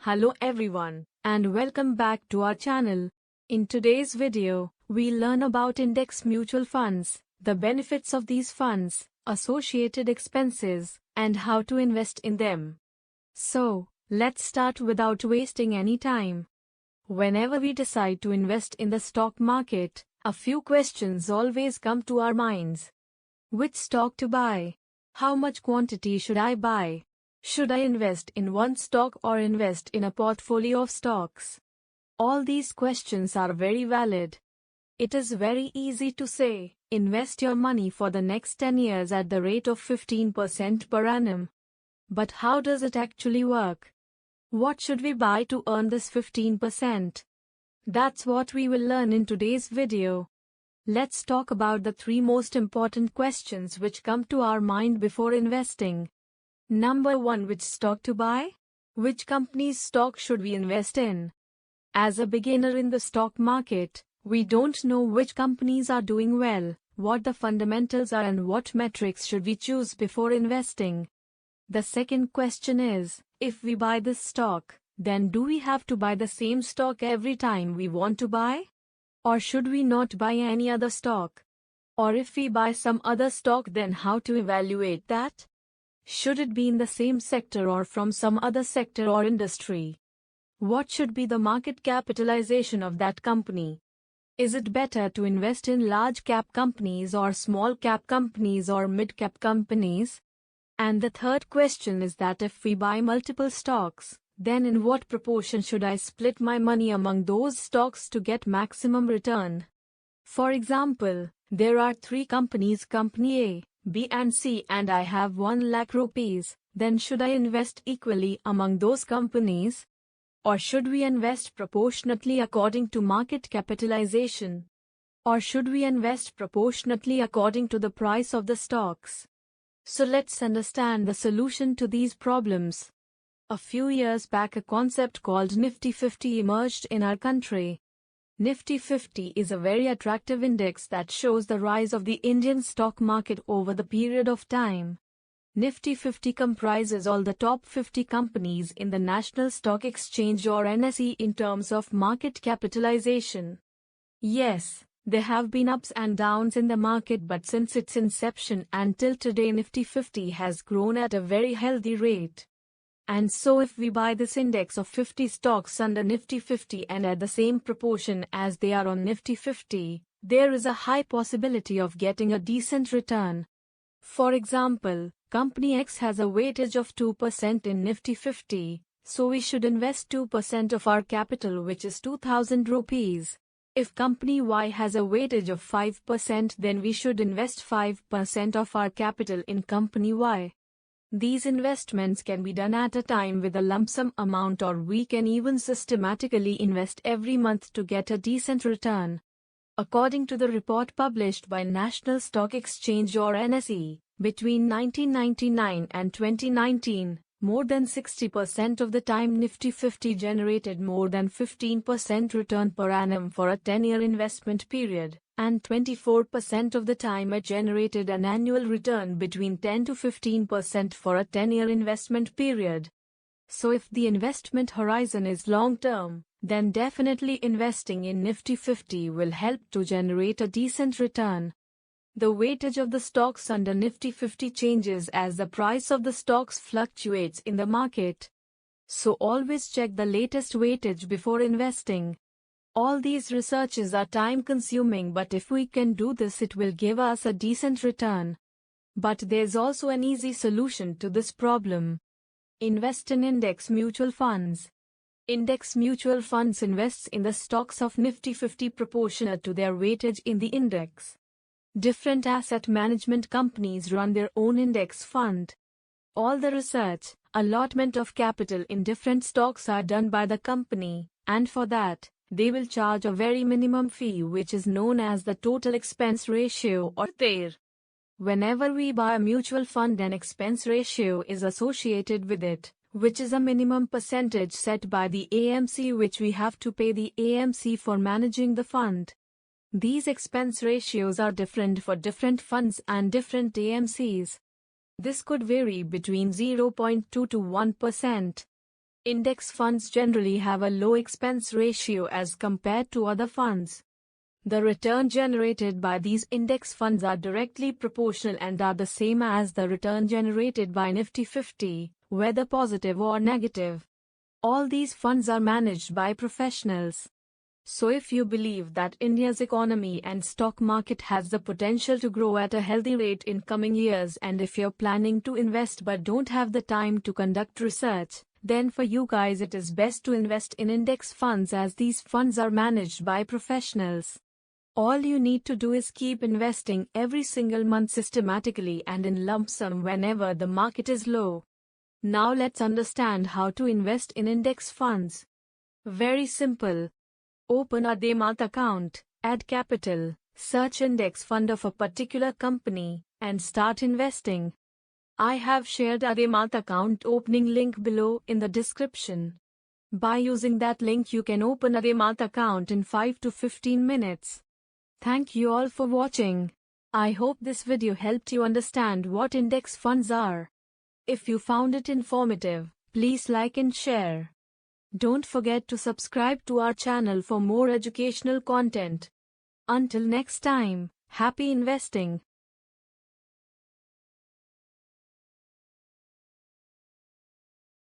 Hello everyone, and welcome back to our channel. In today's video, we'll learn about index mutual funds, the benefits of these funds, associated expenses, and how to invest in them. So, let's start without wasting any time. Whenever we decide to invest in the stock market, a few questions always come to our minds. Which stock to buy? How much quantity should I buy? Should I invest in one stock or invest in a portfolio of stocks? All these questions are very valid. It is very easy to say, invest your money for the next 10 years at the rate of 15% per annum. But how does it actually work? What should we buy to earn this 15%? That's what we will learn in today's video. Let's talk about the three most important questions which come to our mind before investing. Number 1. Which stock to buy? Which company's stock should we invest in? As a beginner in the stock market, we don't know which companies are doing well, what the fundamentals are and what metrics should we choose before investing. The second question is, if we buy this stock, then do we have to buy the same stock every time we want to buy? Or should we not buy any other stock? Or if we buy some other stock, then how to evaluate that? Should it be in the same sector or from some other sector or industry? What should be the market capitalization of that company? Is it better to invest in large cap companies or small cap companies or mid cap companies? And the third question is that if we buy multiple stocks, then in what proportion should I split my money among those stocks to get maximum return? For example, there are 3 companies, company A, B and C, and I have 1 lakh rupees, then should I invest equally among those companies? Or should we invest proportionately according to market capitalization? Or should we invest proportionately according to the price of the stocks? So let's understand the solution to these problems. A few years back, a concept called Nifty 50 emerged in our country. Nifty 50 is a very attractive index that shows the rise of the Indian stock market over the period of time. Nifty 50 comprises all the top 50 companies in the National Stock Exchange or NSE in terms of market capitalization. Yes, there have been ups and downs in the market, but since its inception until today, Nifty 50 has grown at a very healthy rate. And so if we buy this index of 50 stocks under Nifty 50 and at the same proportion as they are on Nifty 50, there is a high possibility of getting a decent return. For example, Company X has a weightage of 2% in Nifty 50, so we should invest 2% of our capital, which is 2000 rupees. If Company Y has a weightage of 5%, then we should invest 5% of our capital in Company Y. These investments can be done at a time with a lump sum amount, or we can even systematically invest every month to get a decent return. According to the report published by National Stock Exchange or NSE, between 1999 and 2019, more than 60% of the time Nifty 50 generated more than 15% return per annum for a 10-year investment period, and 24% of the time it generated an annual return between 10 to 15% for a 10-year investment period. So if the investment horizon is long-term, then definitely investing in Nifty 50 will help to generate a decent return. The weightage of the stocks under Nifty 50 changes as the price of the stocks fluctuates in the market. So always check the latest weightage before investing. All these researches are time-consuming, but if we can do this, it will give us a decent return. But there's also an easy solution to this problem. Invest in index mutual funds. Index mutual funds invests in the stocks of Nifty 50 proportionate to their weightage in the index. Different asset management companies run their own index fund. All the research, allotment of capital in different stocks are done by the company, and for that, they will charge a very minimum fee, which is known as the total expense ratio or TER. Whenever we buy a mutual fund, an expense ratio is associated with it, which is a minimum percentage set by the AMC which we have to pay the AMC for managing the fund. These expense ratios are different for different funds and different AMCs. This could vary between 0.2 to 1%. Index funds generally have a low expense ratio as compared to other funds. The return generated by these index funds are directly proportional and are the same as the return generated by Nifty 50, whether positive or negative. All these funds are managed by professionals. So if you believe that India's economy and stock market has the potential to grow at a healthy rate in coming years, and if you're planning to invest but don't have the time to conduct research, then for you guys it is best to invest in index funds, as these funds are managed by professionals. All you need to do is keep investing every single month systematically and in lump sum whenever the market is low. Now let's understand how to invest in index funds. Very simple. Open a demat account, add capital, search index fund of a particular company, and start investing. I have shared a demat account opening link below in the description. By using that link you can open a demat account in 5 to 15 minutes. Thank you all for watching. I hope this video helped you understand what index funds are. If you found it informative, please like and share. Don't forget to subscribe to our channel for more educational content. Until next time, happy investing.